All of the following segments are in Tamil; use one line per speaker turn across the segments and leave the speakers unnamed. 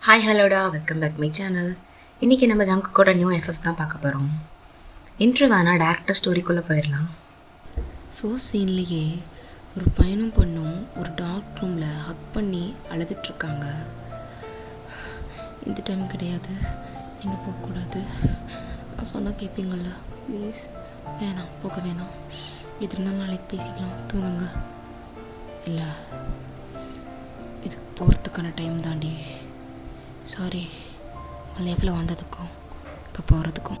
ஹாய் ஹலோடா, வெல்கம் பேக் மை சேனல். இன்றைக்கி நம்ம ஜங்குக்கோட நியூ எஃப்எஃப் தான் பார்க்க போகிறோம். இன்ட்ரு வேணால் டேரக்டாக ஸ்டோரிக்குள்ளே போயிடலாம்.
ஃபர்ஸ்ட் சீன்லேயே ஒரு பையனும் பொண்ணும் ஒரு டார்க் ரூமில் ஹக் பண்ணி அழுதுட்ருக்காங்க. இந்த டைம் கிடையாது, நீங்கள் போகக்கூடாது, நான் சொன்னால் கேட்பீங்கள, ப்ளீஸ் வேணாம், போக வேணாம், எது இருந்தாலும் நாளைக்கு பேசிக்கலாம், தூங்குங்க. இல்லை, இதுக்கு போகிறதுக்கான டைம் தாண்டி, சாரி உன் லைஃப்பில் வந்ததுக்கும் இப்போ போகிறதுக்கும்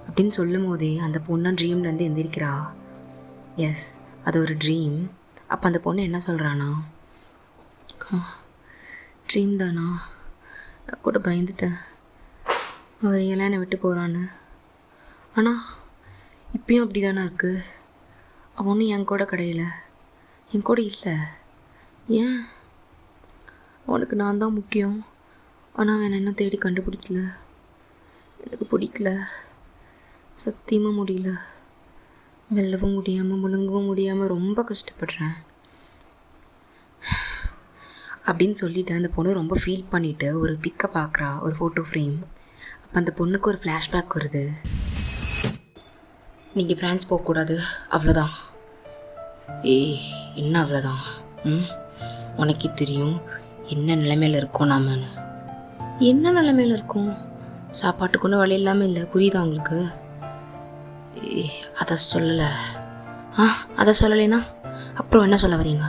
அப்படின்னு சொல்லும் போதே அந்த பொண்ணு ட்ரீம்லேருந்து எந்திரிக்கிறா. எஸ், அது ஒரு ட்ரீம். அப்போ அந்த பொண்ணு என்ன சொல்கிறானா, ட்ரீம் தானா, நான் கூட பயந்துட்டேன் அவர் ஏன் என்னை விட்டு போகிறான்னு. ஆனால் இப்பயும் அப்படி தானே இருக்குது. அவனும் என் கூட கிடையல, என் கூட இல்லை. ஏன்? அவனுக்கு நான் தான் முக்கியம். ஆனால் அவன் என்ன தேடி கண்டுபிடிக்கல. எனக்கு பிடிக்கல, சத்தியமாக முடியல. மெல்லவும் முடியாமல் முழுங்கவும் முடியாமல் ரொம்ப கஷ்டப்படுறேன் அப்படின்னு சொல்லிவிட்டு அந்த பொண்ணு ரொம்ப ஃபீல் பண்ணிவிட்டு ஒரு பிக்கை பார்க்குறா, ஒரு ஃபோட்டோ ஃப்ரேம். அப்போ அந்த பொண்ணுக்கு ஒரு ஃப்ளாஷ்பேக் வருது. நீங்கள் ஃப்ரான்ஸ் போகக்கூடாது, அவ்வளோதான். என்ன அவ்வளோதான்? உனக்கே தெரியும் என்ன நிலைமையில் இருக்கோம் நாமன்னு. என்ன நிலைமையில் இருக்கும்? சாப்பாட்டுக்கு ஒன்றும் வழி இல்லாமல் இல்லை, புரியுதா உங்களுக்கு? அதை சொல்லலை. அதை சொல்லலைன்னா அப்புறம் என்ன சொல்ல வரீங்க?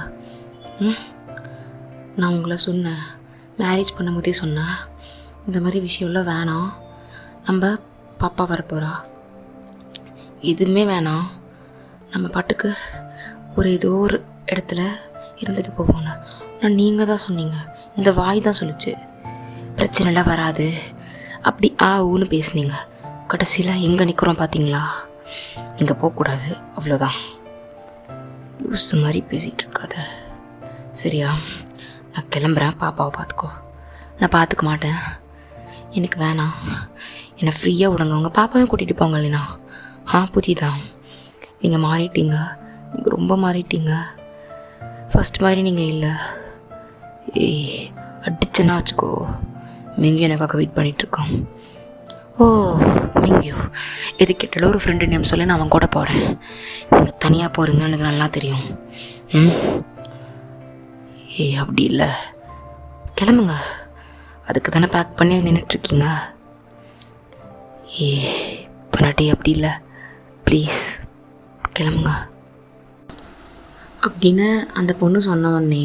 நான் உங்களை சொன்னேன், மேரேஜ் பண்ணும் போதே சொன்னேன், இந்த மாதிரி விஷயம்லாம் வேணாம், நம்ம பாப்பா வரப்போகிறா, எதுவுமே வேணாம், நம்ம பாட்டுக்கு ஒரு ஏதோ ஒரு இடத்துல இருந்துட்டு போவோன்னு. நான் நீங்கள் தான் சொன்னீங்க, இந்த வாய் தான் சொல்லிச்சு, பிரச்சனைலாம் வராது அப்படி ஊன்னு பேசுனீங்க. கடைசியில் எங்கே நிற்கிறோம் பார்த்தீங்களா? நீங்கள் போகக்கூடாது, அவ்வளோதான். லூசு மாதிரி பேசிகிட்டு இருக்காத, சரியா? நான் கிளம்புறேன், பாப்பாவை பார்த்துக்கோ. நான் பார்த்துக்க மாட்டேன், எனக்கு வேணாம், என்னை ஃப்ரீயாக விடுங்க. உங்கள் பாப்பாவையும் கூட்டிகிட்டு போங்க இல்லைனா. புரியுதா? நீங்கள் மாறிட்டீங்க, நீங்கள் ரொம்ப மாறிட்டீங்க. ஃபஸ்ட் மாதிரி நீங்கள் இல்லை. அடிச்சேன்னா வச்சுக்கோ, மிங்கியோ எனக்காக வெயிட் பண்ணிகிட்ருக்கான். மிங்கியோ எது கேட்டாலும் ஒரு ஃப்ரெண்டு நேம் சொல்லி நான் அவன் கூட போகிறேன். நீங்கள் தனியாக போகிறீங்கன்னு எனக்கு நல்லா தெரியும். அப்படி இல்லை, கிளம்புங்க. அதுக்கு தானே பேக் பண்ணி நின்றுட்டுருக்கீங்க. பண்ணாட்டி அப்படி இல்லை, ப்ளீஸ் கிளம்புங்க அப்படின்னு அந்த பொண்ணு சொன்ன உடனே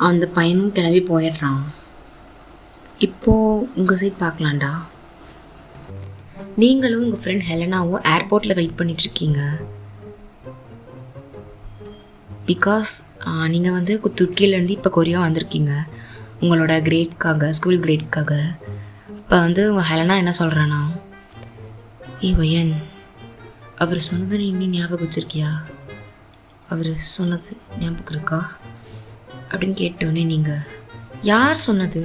அந்த பையனும் கிளம்பி போயிடுறான். இப்போது உங்கள் சைட் பார்க்கலாண்டா. நீங்களும் உங்கள் ஃப்ரெண்ட் ஹெலனாவும் ஏர்போர்ட்டில் வெயிட் பண்ணிகிட்ருக்கீங்க. பிகாஸ் நீங்கள் வந்து துர்க்கியிலேருந்து இப்போ கொரியா வந்திருக்கீங்க உங்களோட கிரேட்காக, ஸ்கூல் கிரேட்காக. இப்போ வந்து உங்கள் ஹெலனா என்ன சொல்கிறானா, வயன் அவர் சொன்னதை நீ இன்னும் ஞாபகம் வச்சுருக்கியா? அவர் சொன்னது ஞாபகம் இருக்கா அப்படின்னு கேட்டோடனே நீங்கள், யார் சொன்னது?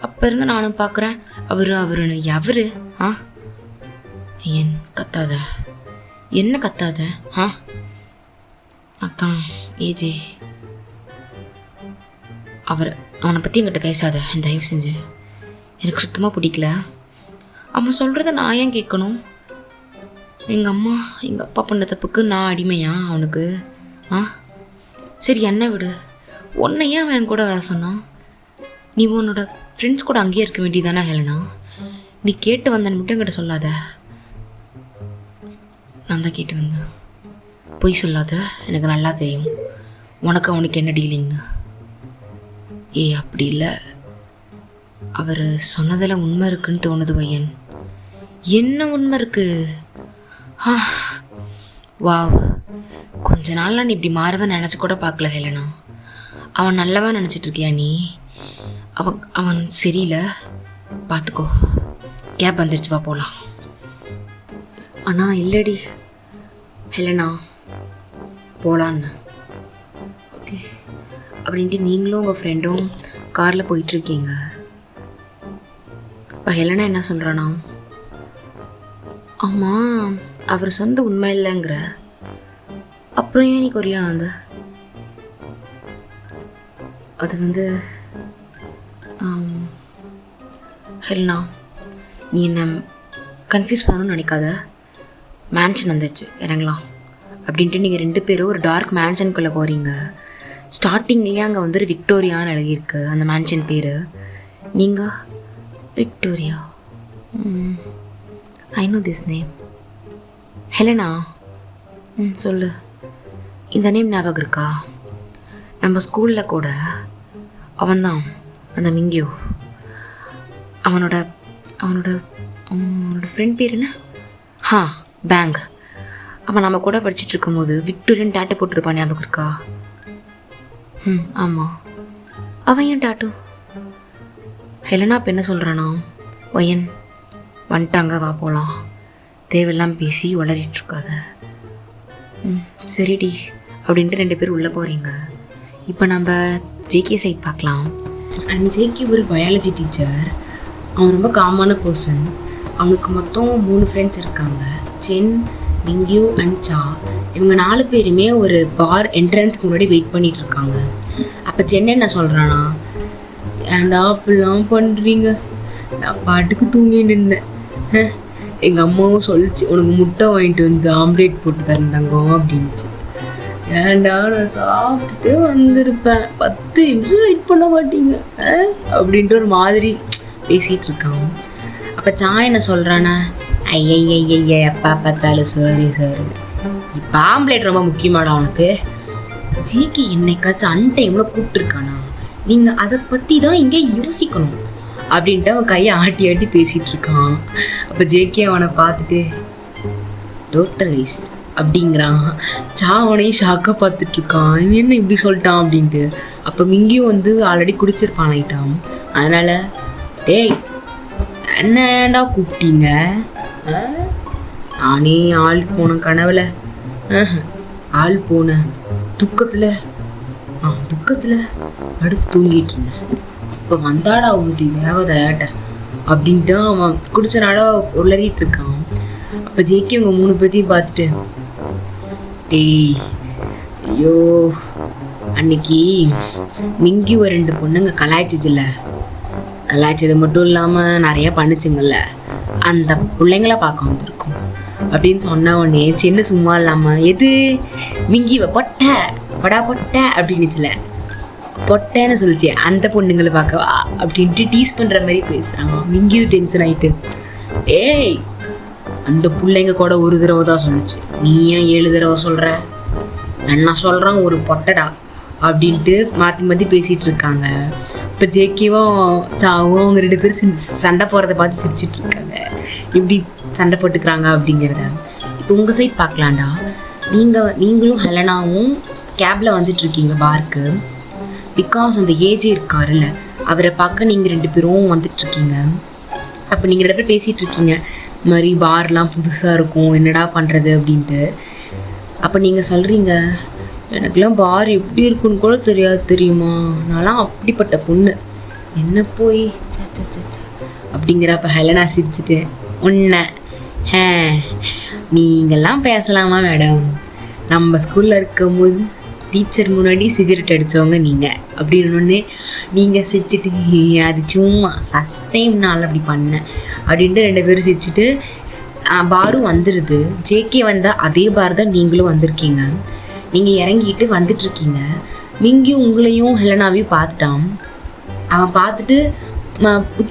அப்போ இருந்து நானும் பார்க்குறேன் அவருன்னு. எவரு? ஏன் கத்தாத, என்ன கத்தாத? அதான் ஏஜே, அவனை பற்றி என்கிட்ட பேசாத தயவு செஞ்சு, எனக்கு சுத்தமாக பிடிக்கல. அவன் சொல்கிறத நான் ஏன் கேட்கணும்? எங்கள் அம்மா எங்கள் அப்பா பண்ண தப்புக்கு நான் அடிமையா அவனுக்கு? சரி என்ன விடு, உன்னை ஏன் அவன் கூட வர சொன்னான்? நீ உன்னோட ஃப்ரெண்ட்ஸ் கூட அங்கேயே இருக்க வேண்டியதானே ஹெலனா? நீ கேட்டு வந்தேன்னு மட்டும் என்கிட்ட சொல்லாத. நான் தான் கேட்டு வந்தேன், பொய் சொல்லாத, எனக்கு நல்லா தெரியும் உனக்கு அவனுக்கு என்ன டீலிங்னு. அப்படி இல்லை, அவர் சொன்னதில் உண்மை இருக்குன்னு தோணுது வையன். என்ன உண்மை இருக்கு? வாவ், கொஞ்ச நாளில் நீ இப்படி மாறுவன்னு நினச்சி கூட பார்க்கல ஹெலனா. அவன் நல்லவன் நினச்சிட்ருக்கியா நீ? அவன் சரியில்லை, பார்த்துக்கோ. கேப் வந்துடுச்சு, வா போகலாம். ஆனால் இல்லடி ஹெலனா, போகலான்னு. ஓகே அப்படின்ட்டு நீங்களும் உங்கள் ஃப்ரெண்டும் காரில் போயிட்டுருக்கீங்க. இப்போ ஹெலனா என்ன சொல்கிறானா, ஆமாம் அவர் சொந்த உண்மை இல்லைங்கிற, அப்புறம் ஏன் நீ கொரியா வந்த? அது வந்து ஹெல்னா, நீ என்ன கன்ஃபியூஸ் பண்ணணும்னு நினைக்காத. மேன்ஷன் வந்துச்சு, இறங்கலாம் அப்படின்ட்டு நீங்கள் 2 பேரும் ஒரு டார்க் மேன்ஷனுக்குள்ளே போகிறீங்க. ஸ்டார்டிங்லேயே அங்கே வந்து ஒரு விக்டோரியான்னு எழுதியிருக்கு அந்த மேன்ஷன் பேர். நீங்கள் Victoria, I know this name. Helena, சொல்லு, இந்த நேம் ஞாபகம் இருக்கா? நம்ம ஸ்கூலில் கூட அவன்தான் அந்த மிங்கியோ. அவனோட அவனோட அவனோட ஃப்ரெண்ட் பேர் என்ன? பேங்க். அவன் நம்ம கூட படிச்சுட்டு இருக்கும்போது விக்டோரியன் டேட்டு போட்டிருப்பான், ஞாபகம் இருக்கா? ஆமாம். அவன் ஏன் டேட்டு? ஹெலனா இப்போ என்ன சொல்கிறானா, ஒயன் வந்துட்டாங்க, வா போகலாம், தேவையெல்லாம் பேசி வளரிட்டுருக்காத. சரிடி அப்படின்ட்டு 2 பேர் உள்ளே போகிறீங்க. இப்போ நம்ம ஜேகே சைட் பார்க்கலாம். அண்ட் ஜேகே ஒரு பயாலஜி டீச்சர். அவன் ரொம்ப காமான பர்சன். அவனுக்கு மொத்தம் 3 ஃப்ரெண்ட்ஸ் இருக்காங்க, சென், மிங்கியூ அண்ட் சா. இவங்க 4 பேருமே ஒரு பார் என்ட்ரன்ஸ்க்கு முன்னாடி வெயிட் பண்ணிகிட்டு இருக்காங்க. அப்போ சென்னை என்ன சொல்கிறானா, ஏன்டா அப்படிலாம் பண்ணுறீங்க, நான் பாட்டுக்கு தூங்கிட்டு இருந்தேன், எங்கள் அம்மாவும் சொல்லிச்சு உனக்கு முட்டை வாங்கிட்டு வந்து ஆம்லேட் போட்டு தந்தாங்க அப்படின்னுச்சு. ஏன்டா நான் சாப்பிட்டுட்டே வந்திருப்பேன், 10 நிமிஷம் வெயிட் பண்ண மாட்டீங்க அப்படின்ட்டு ஒரு மாதிரி பேசிகிட்டு இருக்கான். அப்போ சா என்ன சொல்கிறானா, ஐயய்ய எப்பா பார்த்தாலும் சரி சரி, இப்போ ஆம்லேட் ரொம்ப முக்கியமாடா உனக்கு. ஜிகே என்னைக்காச்சும் அன்டைமில் கூப்பிட்டுருக்கானா, நீங்கள் அதை பற்றி தான் இங்கே யோசிக்கணும் அப்படின்ட்டு அவன் கையை ஆட்டி ஆட்டி பேசிகிட்டு இருக்கான். அப்போ ஜேகே அவனை பார்த்துட்டு டோட்டல் வேஸ்ட் அப்படிங்கிறான். சா அவனையும் ஷாக்காக பார்த்துட்ருக்கான், இவன் என்ன இப்படி சொல்லிட்டான் அப்படின்ட்டு. அப்போ மிங்கியும் வந்து ஆல்ரெடி குடிச்சிருப்பான் நைட்டான். அதனால் டேய் என்னடா கூப்பிட்டீங்க, நானே ஆள் போன கனவுல ஆள் போன துக்கத்தில் அடுத்து தூங்கிட்டு இருந்தேன், இப்போ வந்தாடா ஊதி தேவதையாட்ட அப்படின்ட்டு அவன் குடிச்ச நாடா உளறிட்டு இருக்கான். அப்போ ஜேகே அவங்க 3 பேர்த்தையும் பார்த்துட்டு டேய் ஐயோ அன்னைக்கு மிங்கி ஒரு 2 பொண்ணுங்க கலாய்ச்சது மட்டும் இல்லாமல் நிறையா பண்ணுச்சுங்கள்ல, அந்த பிள்ளைங்கள பார்க்க வந்திருக்கும் அப்படின்னு சொன்ன உடனே சின்ன சும்மா இல்லாமல் எது மிங்கிவை பொட்டை அப்படின்னுச்சுல, பொட்டைன்னு சொல்லிச்சு, அந்த பொண்ணுங்களை பார்க்கவா அப்படின்ட்டு டீஸ் பண்ணுற மாதிரி பேசுகிறாங்க. மிங்கியும் டென்ஷன் ஆகிட்டு ஏய் அந்த பிள்ளைங்க கூட ஒரு தடவை தான் சொல்லிச்சு, நீ ஏன் 7 தடவை சொல்கிற, என்ன சொல்கிறான் ஒரு பொட்டடா அப்படின்ட்டு மாற்றி பேசிகிட்டு இருக்காங்க. இப்போ ஜேகேவும் சாவும் அவங்க 2 பேரும் சண்டை போகிறத பார்த்து சிரிச்சிட்டு இருக்காங்க, இப்படி சண்டை போட்டுக்கிறாங்க அப்படிங்கிறத. இப்போ உங்கள் சைட் பார்க்கலாண்டா. நீங்களும் ஹெலனாவும் கேபில் வந்துட்டுருக்கீங்க பார்க்கு. பிகாஸ் அந்த ஏஜே இருக்காருல்ல, அவரை பார்க்க நீங்கள் 2 பேரும் வந்துட்டுருக்கீங்க. அப்போ நீங்கள் 2 பேர் பேசிகிட்டு இருக்கீங்க, இந்த மாதிரி பார்லாம் புதுசாக இருக்கும், என்னடா பண்ணுறது அப்படின்ட்டு. அப்போ நீங்கள் சொல்கிறீங்க, எனக்குலாம் பார் எப்படி இருக்குன்னு கூட தெரியுமா, நான்லாம் அப்படிப்பட்ட பொண்ணு, என்ன போய் அப்படிங்கிறப்ப ஹெலனா சிரிச்சுட்டு உன்னை நீங்கள்லாம் பேசலாமா மேடம், நம்ம ஸ்கூலில் இருக்கும்போது டீச்சர் முன்னாடி சிகரெட் அடித்தவங்க நீங்கள் அப்படின்னொன்னே நீங்கள் சிரிச்சுட்டு அது சும்மா ஃபஸ்ட் டைம் நான் அப்படி பண்ணேன் அப்படின்ட்டு 2 பேரும் சிரிச்சுட்டு பாரும் வந்துடுது. ஜேகே வந்தால் அதே பார் தான் நீங்களும் வந்திருக்கீங்க. நீங்கள் இறங்கிட்டு வந்துட்டுருக்கீங்க. மிங்கியும் உங்களையும் ஹெலனாவையும் பார்த்துட்டான். அவன் பார்த்துட்டு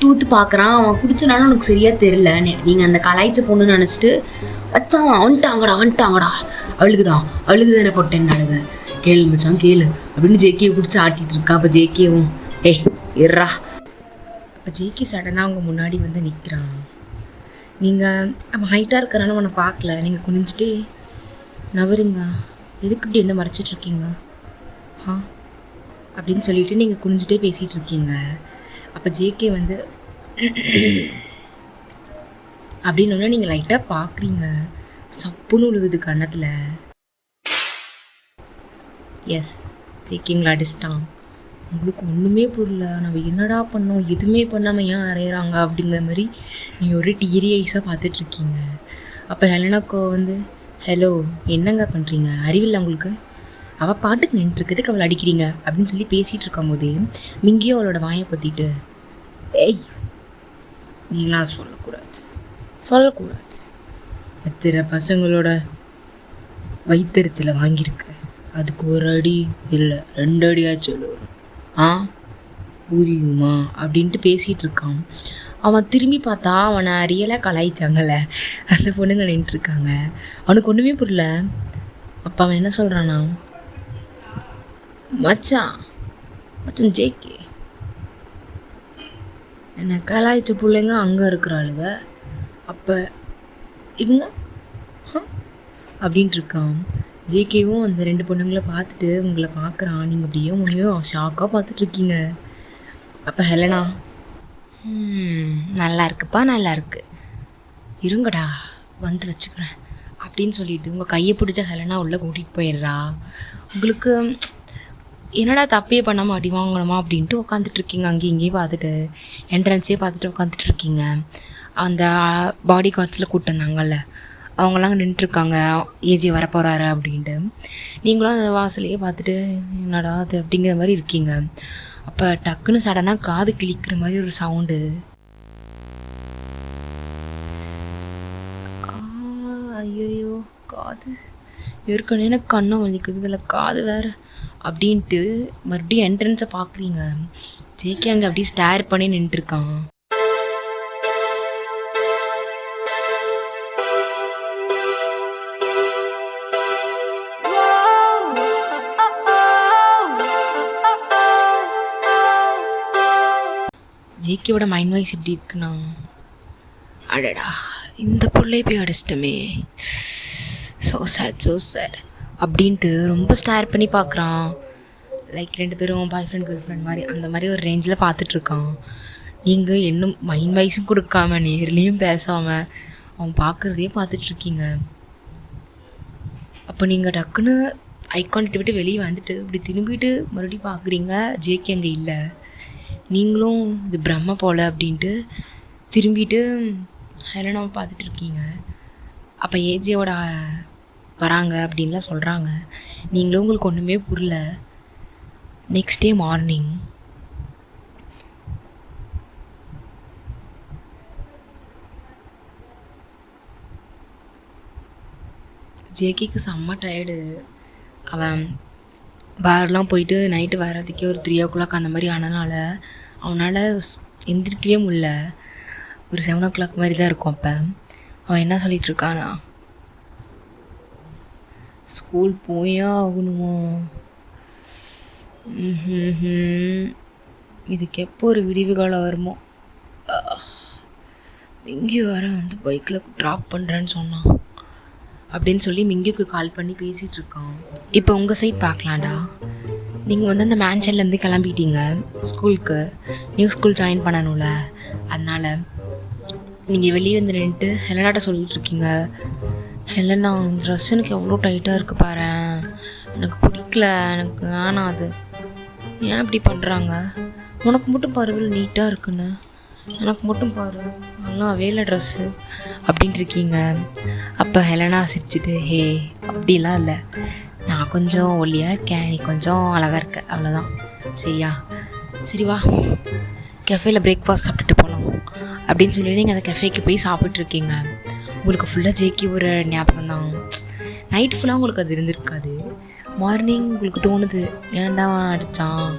ஊத்து பார்க்குறான். அவன் குடிச்சனாலும் உனக்கு சரியாக தெரில, நீங்கள் அந்த கலாய்ச்ச பொண்ணுன்னு நினச்சிட்டு வச்சான். வந்துட்டாங்கடா அவளுக்கு தானே போட்டேன்னு அழுக, கேளு மச்சான் கேளு அப்படின்னு ஜேகேயை பிடிச்சி ஆட்டிகிட்டு இருக்கான். அப்போ ஜேகேவும் இருறா. அப்போ ஜேகே சடனாக அவங்க முன்னாடி வந்து நிற்கிறான். நீங்கள் அவன் ஹைட்டாக இருக்கிறனால அவனை பார்க்கல, நீங்கள் குனிஞ்சிட்டே நவருங்க, எதுக்கு இப்படி வந்து மறைச்சிட்ருக்கீங்க அப்படின்னு சொல்லிட்டு நீங்கள் குனிஞ்சிட்டே பேசிகிட்டு இருக்கீங்க. அப்போ ஜேகே வந்து அப்படின்னு நீங்கள் லைட்டாக பார்க்குறீங்க, சப்புன்னு உழுகுது கன்னத்தில். எஸ், ஜேகேங்களை அடிச்சிட்டான். உங்களுக்கு ஒன்றுமே புரியல, நம்ம என்னடா பண்ணோம், எதுவுமே பண்ணாமல் ஏன் அறையிறாங்க அப்படிங்கிற மாதிரி நீங்கள் ஒரு டீரி ஐஸாக பார்த்துட்ருக்கீங்க. அப்போ ஹெலனாக்கோ வந்து ஹலோ என்னங்க பண்ணுறீங்க, அறிவில்லை உங்களுக்கு, அவள் பாட்டுக்கு நின்றுருக்கிறதுக்கு அவளை அடிக்கிறீங்க அப்படின்னு சொல்லி பேசிகிட்டு இருக்கும் போதே மிங்கியும் அவளோட வாயை பற்றிட்டு நீலாம் சொல்லக்கூடாது. எத்தனை பசங்களோட வயிற்றுச்சலை வாங்கியிருக்க, அதுக்கு ஒரு அடி இல்லை 2 அடியாச்சும் எழுதணும். புரியுமா அப்படின்ட்டு பேசிகிட்டு இருக்கான். அவன் திரும்பி பார்த்தா அவனை ரியலாக கலாய்ச்சாங்கல்ல, அந்த பொண்ணுங்க நின்றுருக்காங்க. அவனுக்கு ஒன்றுமே புரியல. அப்போ அவன் என்ன சொல்கிறானா, மச்சான் ஜேகே, என்னை கலாய்ச்ச பிள்ளைங்க அங்கே இருக்கிறாளுங்க, அப்போ இவங்க அப்படின்ட்டு இருக்கான். ஜேகேவும் அந்த 2 பொண்ணுங்களை பார்த்துட்டு உங்களை பார்க்குறான். நீங்கள் அப்படியே முடியவே ஷாக்காக பார்த்துட்ருக்கீங்க. அப்போ ஹெலனா, நல்லா இருக்கு, இருங்கடா வந்து வச்சுக்கிறேன் அப்படின்னு சொல்லிட்டு உங்கள் கையை பிடிச்ச ஹெலனா உள்ளே கூட்டிகிட்டு போயிடுறா. உங்களுக்கு என்னடா தப்பே பண்ணாமல் அடி வாங்கணுமா அப்படின்ட்டு உட்காந்துட்ருக்கீங்க. அங்கேயும் இங்கேயும் பார்த்துட்டு என்ட்ரன்ஸே பார்த்துட்டு உட்காந்துட்ருக்கீங்க. அந்த பாடி கார்ட்ஸில் கூப்பிட்டு வந்தாங்கல்ல, அவங்களாம் நின்றுருக்காங்க, ஏஜி வரப்போகிறாரு அப்படின்ட்டு. நீங்களும் அந்த வாசலையே பார்த்துட்டு என்னடா அது அப்படிங்கிற மாதிரி இருக்கீங்க. அப்போ டக்குன்னு சடனாக காது கிழிக்கிற மாதிரி ஒரு சவுண்டு. ஐயோ காது, ஏற்கனவே எனக்கு கண்ணை வலிக்குது, இதில் காது வேறு அப்படின்ட்டு மறுபடியும் என்ட்ரன்ஸை பார்க்குறீங்க. ஜேகே அங்கே அப்படியே ஸ்டேர் பண்ணி நின்றுருக்கான். ஜேகேவோட மைண்ட் வாய்ஸ் எப்படி இருக்குண்ணா, அடடா இந்த பிள்ளை போய் அடிச்சிட்டமே, ஸோ சேட் அப்படின்ட்டு ரொம்ப ஸ்டேர் பண்ணி பார்க்குறான். லைக் 2 பேரும் பாய் ஃப்ரெண்ட் கேர்ள் ஃப்ரெண்ட் மாதிரி அந்த மாதிரி ஒரு ரேஞ்சில் பார்த்துட்ருக்கான். நீங்கள் இன்னும் மைண்ட் வாய்ஸும் கொடுக்காம நேர்லேயும் பேசாமல் அவன் பார்க்குறதையே பார்த்துட்ருக்கீங்க. அப்போ நீங்கள் டக்குன்னு ஐகான்கிட்ட விட்டு வெளியே வந்துட்டு இப்படி திரும்பிட்டு மறுபடியும் பார்க்குறீங்க. ஜேகே அங்கே இல்லை. நீங்களும் இது பிரம்ம போல் அப்படின்ட்டு திரும்பிட்டு ஹெலனாவை பார்த்துட்ருக்கீங்க. அப்போ ஏஜியோட வராங்க அப்படின்லாம் சொல்கிறாங்க. நீங்களும் உங்களுக்கு ஒன்றுமே புரியல. நெக்ஸ்ட் டே மார்னிங் ஜேகேக்கு செம்ம டயர்டு. அவன் பார்லாம் போயிட்டு நைட்டு வர்றதுக்கே ஒரு 3 o'clock அந்த மாதிரி ஆனதுனால அவனால் எந்திரிக்கவே முடியல. ஒரு 7 o'clock மாதிரி தான் இருக்கும். அப்போ அவன் என்ன சொல்லிகிட்ருக்கானா, ஸ்கூல் போயே ஆகணுமா, இதுக்கு எப்போ ஒரு விடிவு காலம் வருமோ, மிங்கி வர வந்து பைக்கில் ட்ராப் பண்ணுறேன்னு சொன்னான் அப்படின்னு சொல்லி மிங்கிக்கு கால் பண்ணி பேசிகிட்ருக்கான். இப்போ உங்கள் சைட் பார்க்கலாம்டா. நீங்கள் வந்து அந்த மேன்ஷன்லேருந்து கிளம்பிட்டீங்க ஸ்கூலுக்கு. நியூ ஸ்கூல் ஜாயின் பண்ணணும்ல, அதனால் நீங்கள் வெளியே வந்து நின்றுட்டு ஹெலனாட்ட சொல்லிகிட்ருக்கீங்க. ஹெலனா, இந்த ட்ரெஸ் எனக்கு எவ்வளோ டைட்டாக இருக்குது பாரு, எனக்கு பிடிக்கல, எனக்கு வேணாம், அது ஏன் இப்படி பண்ணுறாங்க, உனக்கு மட்டும் பரவாயில்ல நீட்டாக இருக்குன்னு, எனக்கு மட்டும் பாரு நல்லா வேலை ட்ரெஸ்ஸு அப்படின்ட்டு இருக்கீங்க. அப்போ ஹெலனா சிரிச்சுட்டு, ஹே அப்படிலாம் இல்லை, நான் கொஞ்சம் ஒல்லியாக இருக்கேன், நீ கொஞ்சம் அழகாக இருக்க, அவ்வளோதான், சரியா, சரி வா கெஃபேயில் பிரேக்ஃபாஸ்ட் சாப்பிட்டுட்டு போகலாம் அப்படின்னு சொல்லி நீங்கள் அந்த கெஃபேக்கு போய் சாப்பிட்ருக்கீங்க. உங்களுக்கு ஃபுல்லாக ஜேகே ஒரு ஞாபகம் தான். நைட் ஃபுல்லாக உங்களுக்கு அது இருந்திருக்காது. மார்னிங் உங்களுக்கு தோணுது, ஏன்டா அடித்தான்,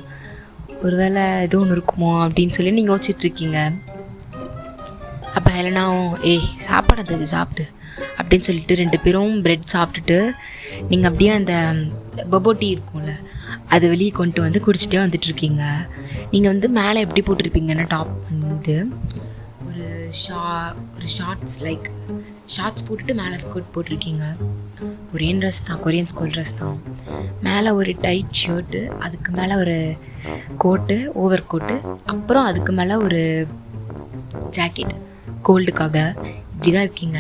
ஒரு வேளை ஏதோ ஒன்று இருக்குமோ அப்படின்னு சொல்லி நீங்கள் யோசிச்சுட்ருக்கீங்க. அப்போ ஹெலனாவும், சாப்பாடு இருந்துச்சு சாப்பிட்டு அப்படின்னு சொல்லிட்டு 2 பேரும் ப்ரெட் சாப்பிட்டுட்டு நீங்கள் அப்படியே அந்த பபோ டீ இருக்கும்ல அது வெளியே கொண்டு வந்து குடிச்சிட்டே வந்துட்டுருக்கீங்க. நீங்கள் வந்து மேலே எப்படி போட்டிருப்பீங்கன்னா டாப் வந்து ஒரு ஷார்ட்ஸ் லைக் ஷார்ட்ஸ் போட்டுட்டு மேலே ஸ்கர்ட் போட்டிருக்கீங்க. கொரியன் ட்ரெஸ் தான், கொரியன் ஸ்கூல் ட்ரெஸ் தான். மேலே ஒரு டைட் ஷர்ட்டு, அதுக்கு மேலே ஒரு கோட்டு, ஓவர் கோட்டு, அப்புறம் அதுக்கு மேலே ஒரு ஜாக்கெட் கோல்டுக்காக. இப்படி தான் இருக்கீங்க.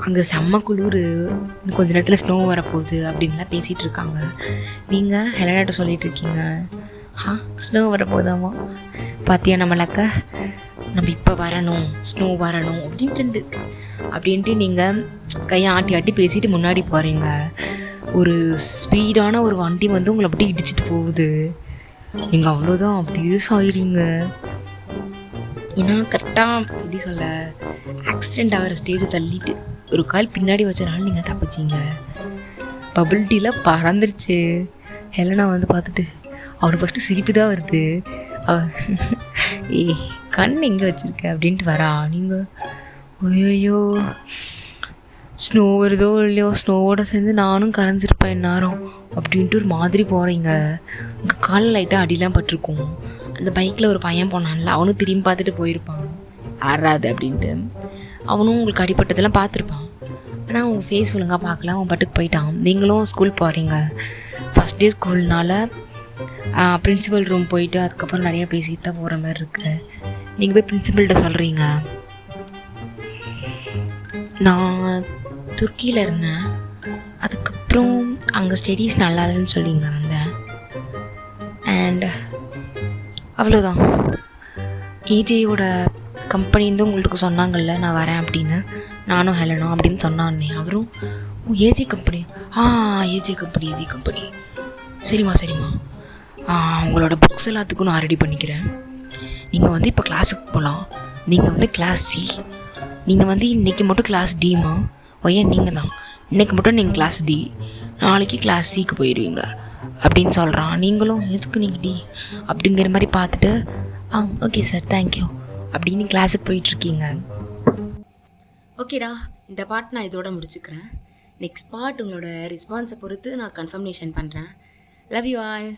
அங்கே செம்ம குளிர், இன்னும் கொஞ்சம் நேரத்தில் ஸ்னோ வரப்போகுது அப்படின்லாம் பேசிகிட்டு இருக்காங்க. நீங்கள் ஹெலனாட்ட சொல்லிகிட்டு இருக்கீங்க, ஸ்னோ வரப்போகுதாமா, பார்த்தியா நம்மளக்க, நம்ம இப்போ வரணும், ஸ்னோ வரணும் அப்படின்ட்டு நீங்கள் கையை ஆட்டி ஆட்டி பேசிட்டு முன்னாடி போகிறீங்க. ஒரு ஸ்பீடான ஒரு வண்டி வந்து உங்களை அப்படியே இடிச்சிட்டு போகுது. நீங்கள் அவ்வளோதான் அப்படியே சாயிறீங்க. ஏன்னா கரெக்டாக எப்படி சொல்ல ஆக்சிடெண்ட் ஆகிற ஸ்டேஜை தள்ளிட்டு ஒரு கால் பின்னாடி வச்சனால நீங்கள் தப்பிச்சிங்க. பபிள் டீலாம் பறந்துருச்சு. ஹெலனா வந்து பார்த்துட்டு அவனுக்கு ஃபஸ்ட்டு சிரிப்பு தான் வருது. ஏ கண் எங்கே வச்சுருக்க அப்படின்ட்டு வரா. நீங்கள் ஐயோ ஸ்னோ வருதோ இல்லையோ, ஸ்னோவோடு சேர்ந்து நானும் கரைஞ்சிருப்பேன் இந்நேரம் அப்படின்ட்டு ஒரு மாதிரி போகிறீங்க. உங்கள் காலில் லைட்டாக அடிலாம் பட்டிருக்கும். அந்த பைக்கில் ஒரு பையன் போனான்ல, அவனும் திரும்பி பார்த்துட்டு போயிருப்பான் ஆறாது அப்படின்ட்டு. அவனும் உங்களுக்கு அடிப்பட்டதெல்லாம் பார்த்துருப்பான். ஆனால் அவங்க ஃபேஸ் ஒழுங்காக பார்க்கல, அவன் பாட்டுக்கு போயிட்டான். நீங்களும் ஸ்கூல் போகிறீங்க. ஃபஸ்ட் டே ஸ்கூல்னால பிரின்சிபல் ரூம் போயிட்டு அதுக்கப்புறம் நிறையா பேசிட்டு தான் போகிற மாதிரி இருக்குது. நீங்கள் போய் பிரின்சிபல்கிட்ட சொல்கிறீங்க, நான் துர்க்கியில் இருந்தேன், அதுக்கப்புறம் அங்கே ஸ்டடீஸ் நல்லா இல்லைன்னு சொல்லி இங்கே வந்தேன், அண்ட் அவ்வளோதான். ஏஜேயோட கம்பெனிந்து உங்களுக்கு சொன்னாங்கல்ல நான் வரேன் அப்படின்னு, நானும் ஹெலனும் அப்படின்னு சொன்னான்னே. அவரும் ஏஜே கம்பெனி, ஏஜே கம்பெனி சரிம்மா உங்களோட புக்ஸ் எல்லாத்துக்கும் நான் ரெடி பண்ணிக்கிறேன். நீங்கள் வந்து இப்போ கிளாஸுக்கு போகலாம். நீங்கள் வந்து கிளாஸ் டி, நீங்கள் வந்து இன்றைக்கி மட்டும் கிளாஸ் டிமா, ஒய்யா நீங்கள் தான் இன்றைக்கி மட்டும் நீங்கள் கிளாஸ் டி, நாளைக்கு கிளாஸ் சிக்கு போயிடுவீங்க அப்படின்னு சொல்கிறான். நீங்களும் எதுக்கு நீங்கள் டி அப்படிங்கிற மாதிரி பார்த்துட்டு ஓகே சார் தேங்க்யூ அப்படின்னு கிளாஸுக்கு போயிட்டுருக்கீங்க. ஓகேடா, இந்த பார்ட் நான் இதோட முடிச்சுக்கிறேன். நெக்ஸ்ட் பார்ட் உங்களோட ரெஸ்பான்ஸை பொறுத்து நான் கன்ஃபர்மேஷன் பண்ணுறேன். Love you all.